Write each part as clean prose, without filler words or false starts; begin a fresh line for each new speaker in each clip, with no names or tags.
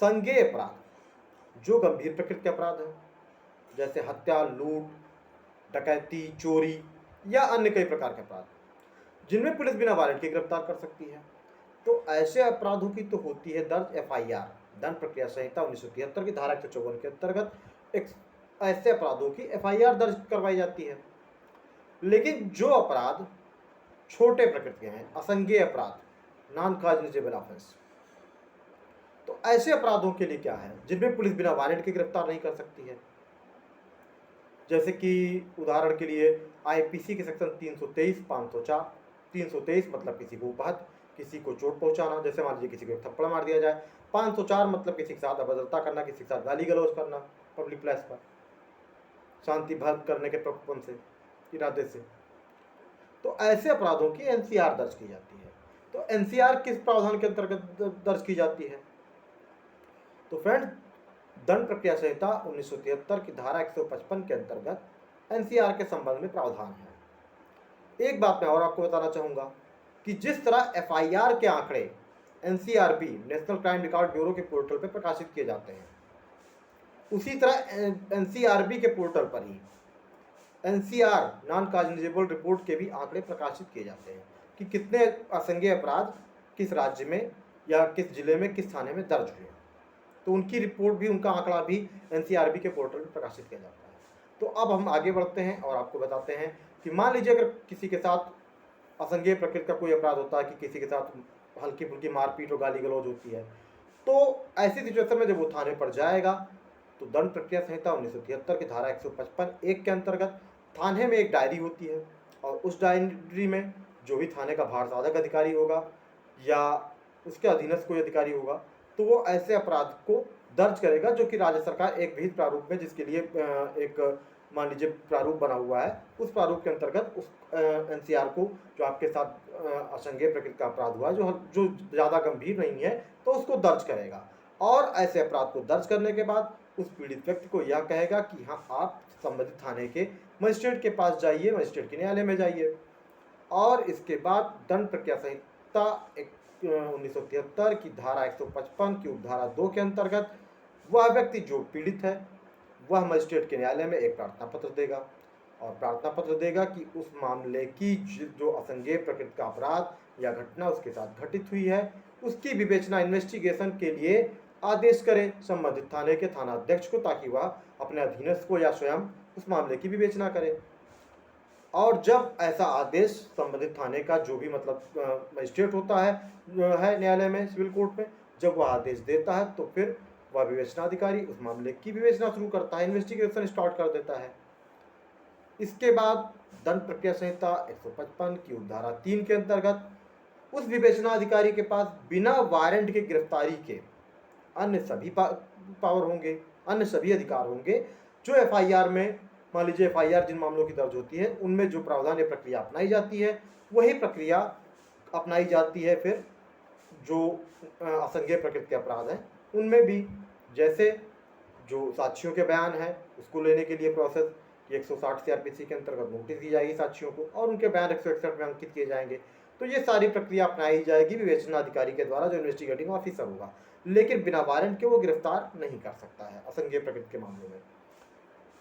संज्ञेय अपराध जो गंभीर प्रकृति के अपराध हैं, जैसे हत्या, लूट, डकैती, चोरी या अन्य कई प्रकार के अपराध, जिनमें पुलिस बिना वारंट के गिरफ्तार कर सकती है। तो ऐसे अपराधों की तो होती है दर्ज एफआईआर। दंड प्रक्रिया संहिता 1973 की धारा 154 के अंतर्गत एक ऐसे अपराधों की एफआईआर दर्ज करवाई जाती है। लेकिन जो अपराध छोटे प्रकृति के हैं, असंज्ञेय अपराध, नॉन कॉग्निजेबल ऑफेंस, तो ऐसे अपराधों के लिए क्या है जिनमें पुलिस बिना वारंट के गिरफ्तार नहीं कर सकती है। जैसे कि उदाहरण के लिए आईपीसी के सेक्शन 323, 504। 323 मतलब किसी को उपहत, किसी को चोट पहुंचाना, जैसे मान लीजिए किसी को थप्पड़ मार दिया जाए। 504 मतलब किसी के साथ अभद्रता करना, किसी के साथ गाली गलौज करना पब्लिक प्लेस पर, शांति भंग करने के प्रकोपन से, इरादे से। तो ऐसे अपराधों की एनसीआर दर्ज की जाती है। तो एनसीआर किस प्रावधान के अंतर्गत दर्ज की जाती है? तो फ्रेंड्स, दंड प्रक्रिया संहिता 1973 की धारा 155 के अंतर्गत एनसीआर के संबंध में प्रावधान है। एक बात मैं और आपको बताना चाहूंगा कि जिस तरह एफआईआर के आंकड़े NCRB, national crime record bureau के पोर्टल पर प्रकाशित किए जाते हैं, उसी तरह एनसीआरबी के पोर्टल पर ही एनसीआर, नॉन कॉग्निजेबल रिपोर्ट के भी आंकड़े प्रकाशित किए जाते हैं कि कितने असंज्ञेय अपराध किस राज्य में या किस जिले में, किस थाने में दर्ज हुए। तो उनकी रिपोर्ट भी, उनका आंकड़ा भी एनसीआरबी के पोर्टल पर प्रकाशित किया जाता है। तो अब हम आगे बढ़ते हैं और आपको बताते हैं कि मान लीजिए अगर किसी के साथ असंज्ञेय प्रकृति का कोई अपराध होता है, कि किसी के साथ हल्की फुल्की मारपीट और गाली गलौज होती है, तो ऐसी सिचुएशन में जब वो थाने पर जाएगा तो दंड प्रक्रिया संहिता 1973 की धारा 155(1) के अंतर्गत थाने में एक डायरी होती है, और उस डायरी में जो भी थाने का भार साधक अधिकारी होगा या उसके अधीनस्थ कोई अधिकारी होगा, तो वो ऐसे अपराध को दर्ज करेगा जो कि राज्य सरकार एक विहित प्रारूप में, जिसके लिए एक मान लीजिए प्रारूप बना हुआ है, उस प्रारूप के अंतर्गत उस एनसीआर को, जो आपके साथ असंज्ञेय प्रकृति का अपराध हुआ है, जो ज़्यादा गंभीर नहीं है, तो उसको दर्ज करेगा। और ऐसे अपराध को दर्ज करने के बाद उस पीड़ित व्यक्ति को यह कहेगा कि हाँ, आप संबंधित थाने के मजिस्ट्रेट के पास जाइए, मजिस्ट्रेट के न्यायालय में जाइए। और इसके बाद दंड प्रक्रिया संहिता 1973 की धारा 155 की उपधारा 2 के अंतर्गत वह व्यक्ति जो पीड़ित है, वह मजिस्ट्रेट के न्यायालय में एक प्रार्थना पत्र देगा, और प्रार्थना पत्र देगा कि उस मामले की जो असंज्ञेय प्रकृति का अपराध या घटना उसके साथ घटित हुई है, उसकी विवेचना, इन्वेस्टिगेशन के लिए आदेश करें संबंधित थाने के थानाध्यक्ष को, ताकि वह अपने अधीनस्थ को या स्वयं उस मामले की विवेचना करे। और जब ऐसा आदेश संबंधित थाने का जो भी मतलब मजिस्ट्रेट होता है न्यायालय में, सिविल कोर्ट में, जब वह आदेश देता है, तो फिर वह विवेचनाधिकारी उस मामले की विवेचना शुरू करता है, इन्वेस्टिगेशन स्टार्ट कर देता है। इसके बाद दंड प्रक्रिया संहिता 155 की उपधारा 3 के अंतर्गत उस विवेचनाधिकारी के पास बिना वारंट के गिरफ्तारी के अन्य सभी पावर होंगे, अन्य सभी अधिकार होंगे जो एफआईआर में, मान लीजिए एफआईआर जिन मामलों की दर्ज होती है उनमें जो प्रावधान या प्रक्रिया अपनाई जाती है, वही प्रक्रिया अपनाई जाती है फिर जो असंज्ञेय प्रकृति के अपराध हैं उनमें भी। जैसे जो साक्षियों के बयान है उसको लेने के लिए प्रोसेस, 160 सीआरपीसी के अंतर्गत नोटिस दी जाएगी साक्षियों को, और उनके बयान 161 में अंकित किए जाएंगे। तो ये सारी प्रक्रिया अपनाई जाएगी विवेचना अधिकारी के द्वारा, जो इन्वेस्टिगेटिंग ऑफिसर होगा, लेकिन बिना वारंट के वो गिरफ्तार नहीं कर सकता है असंज्ञेय प्रकृति के मामलों में।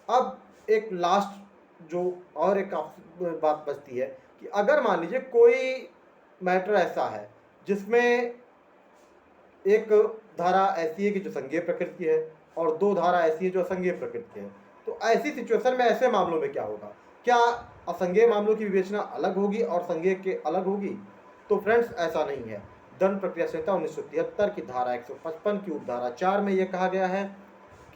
अब एक लास्ट जो और एक बात बचती है कि अगर मान लीजिए कोई मैटर ऐसा है जिसमें एक धारा ऐसी है कि जो संज्ञेय प्रकृति की है और 2 धारा ऐसी है जो असंज्ञेय प्रकृति की है, तो ऐसी सिचुएशन में ऐसे मामलों में क्या होगा? क्या असंज्ञेय मामलों की विवेचना अलग होगी और संज्ञेय के अलग होगी? तो फ्रेंड्स, ऐसा नहीं है। दंड प्रक्रिया संहिता 1973 की धारा 155 की उपधारा 4 में यह कहा गया है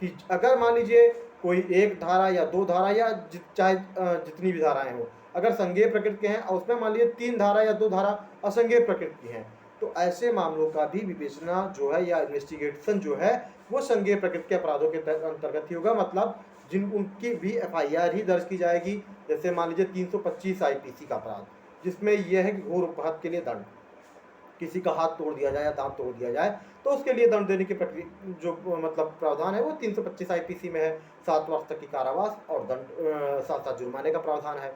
कि अगर मान लीजिए कोई एक धारा या 2 धारा या चाहे जितनी भी धाराएं हो, अगर संज्ञेय प्रकृति के हैं और उसमें मान लीजिए 3 धारा या 2 धारा असंज्ञेय प्रकृति की हैं, तो ऐसे मामलों का भी विवेचना जो है या इन्वेस्टिगेशन जो है वो संज्ञेय प्रकृति के अपराधों के अंतर्गत ही होगा। मतलब जिन उनकी भी एफआईआर ही दर्ज की जाएगी। जैसे मान लीजिए 325 आईपीसी का अपराध, जिसमें यह है कि घोर उपहत के लिए दंड, किसी का हाथ तोड़ दिया जाए या दांत तोड़ दिया जाए तो उसके लिए दंड देने की प्रक्रिया जो मतलब प्रावधान है वो 325 आईपीसी में है। 7 वर्ष तक की कारावास और दंड, साथ जुर्माने का प्रावधान है।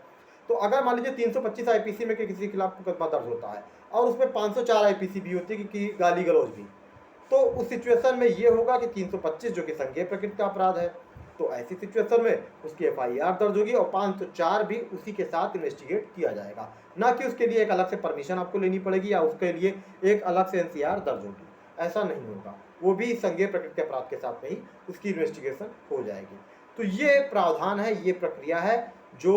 तो अगर मान लीजिए 325 आईपीसी में किसी के खिलाफ मुकदमा दर्ज होता है और उसमें 504 आईपीसी भी होती है कि गाली गलौज भी, तो उस सिचुएशन में ये होगा कि 325 जो कि संज्ञेय प्रकृति का अपराध है, तो ऐसी सिचुएशन में उसकी FIR दर्ज होगी और 504 भी उसी के साथ इन्वेस्टिगेट किया जाएगा, ना कि उसके लिए एक अलग से परमिशन आपको लेनी पड़ेगी या उसके लिए एक अलग से NCR दर्ज होगी। ऐसा नहीं होगा, वो भी संज्ञेय प्रकृति के अपराध के साथ में ही उसकी इन्वेस्टिगेशन हो जाएगी। तो ये प्रावधान है, ये प्रक्रिया है जो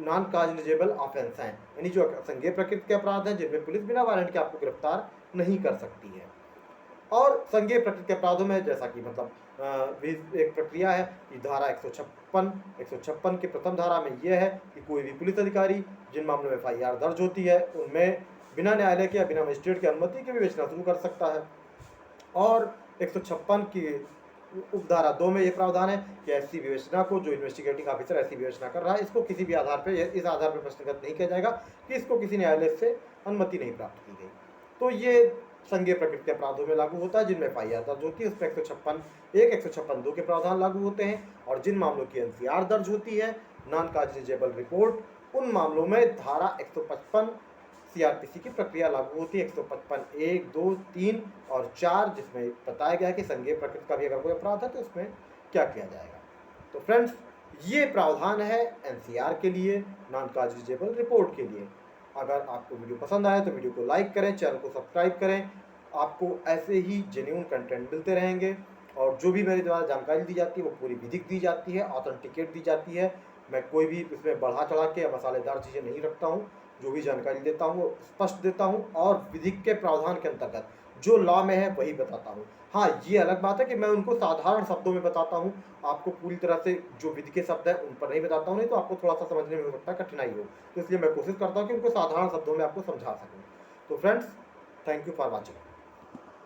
नॉन कॉग्निजेबल ऑफेंस हैं, यानी जो संज्ञेय प्रकृति के अपराध हैं जिनमें पुलिस बिना वारंट के आपको गिरफ्तार नहीं कर सकती है। और संज्ञेय प्रकृति के अपराधों में जैसा कि मतलब भी एक प्रक्रिया है कि धारा 156 की प्रथम धारा में यह है कि कोई भी पुलिस अधिकारी जिन मामलों में FIR दर्ज होती है उनमें बिना न्यायालय के या बिना मजिस्ट्रेट की अनुमति के विवेचना शुरू कर सकता है। और 156 की उपधारा 2 में ये प्रावधान है कि ऐसी विवेचना को जो इन्वेस्टिगेटिंग ऑफिसर ऐसी विवेचना कर रहा है इसको किसी भी आधार पर इस आधार पर प्रश्नगत नहीं किया जाएगा कि इसको किसी न्यायालय से अनुमति नहीं प्राप्त की गई। तो ये संज्ञेय प्रकृति के अपराधों में लागू होता है जिनमें FIR दर्ज होती है, उसमें 156(1) 156(2) के प्रावधान लागू होते हैं। और जिन मामलों की NCR दर्ज होती है, नॉन कॉग्निजेबल रिपोर्ट, उन मामलों में धारा 155 CRPC की प्रक्रिया लागू होती है, 155 1, 2, 3 और 4, जिसमें बताया गया है कि संज्ञेय प्रकृति का भी अगर कोई अपराध है तो उसमें क्या किया जाएगा। तो फ्रेंड्स, ये प्रावधान है NCR के लिए, नॉन कॉग्निजेबल रिपोर्ट के लिए। अगर आपको वीडियो पसंद आया तो वीडियो को लाइक करें, चैनल को सब्सक्राइब करें। आपको ऐसे ही जेन्युइन कंटेंट मिलते रहेंगे और जो भी मेरे द्वारा जानकारी दी जाती है वो पूरी विधिक दी जाती है, ऑथेंटिकेट दी जाती है। मैं कोई भी इसमें बढ़ा चढ़ा के या मसालेदार चीज़ें नहीं रखता हूँ। जो भी जानकारी देता हूँ वो स्पष्ट देता हूँ और विधिक के प्रावधान के अंतर्गत जो लॉ में है वही बताता हूँ। हाँ, ये अलग बात है कि मैं उनको साधारण शब्दों में बताता हूँ, आपको पूरी तरह से जो विधि के शब्द है उन पर नहीं बताता हूँ, नहीं तो आपको थोड़ा सा समझने में हो सकता है कठिनाई हो। तो इसलिए मैं कोशिश करता हूँ कि उनको साधारण शब्दों में आपको समझा सकूँ। तो friends, thank you for watching.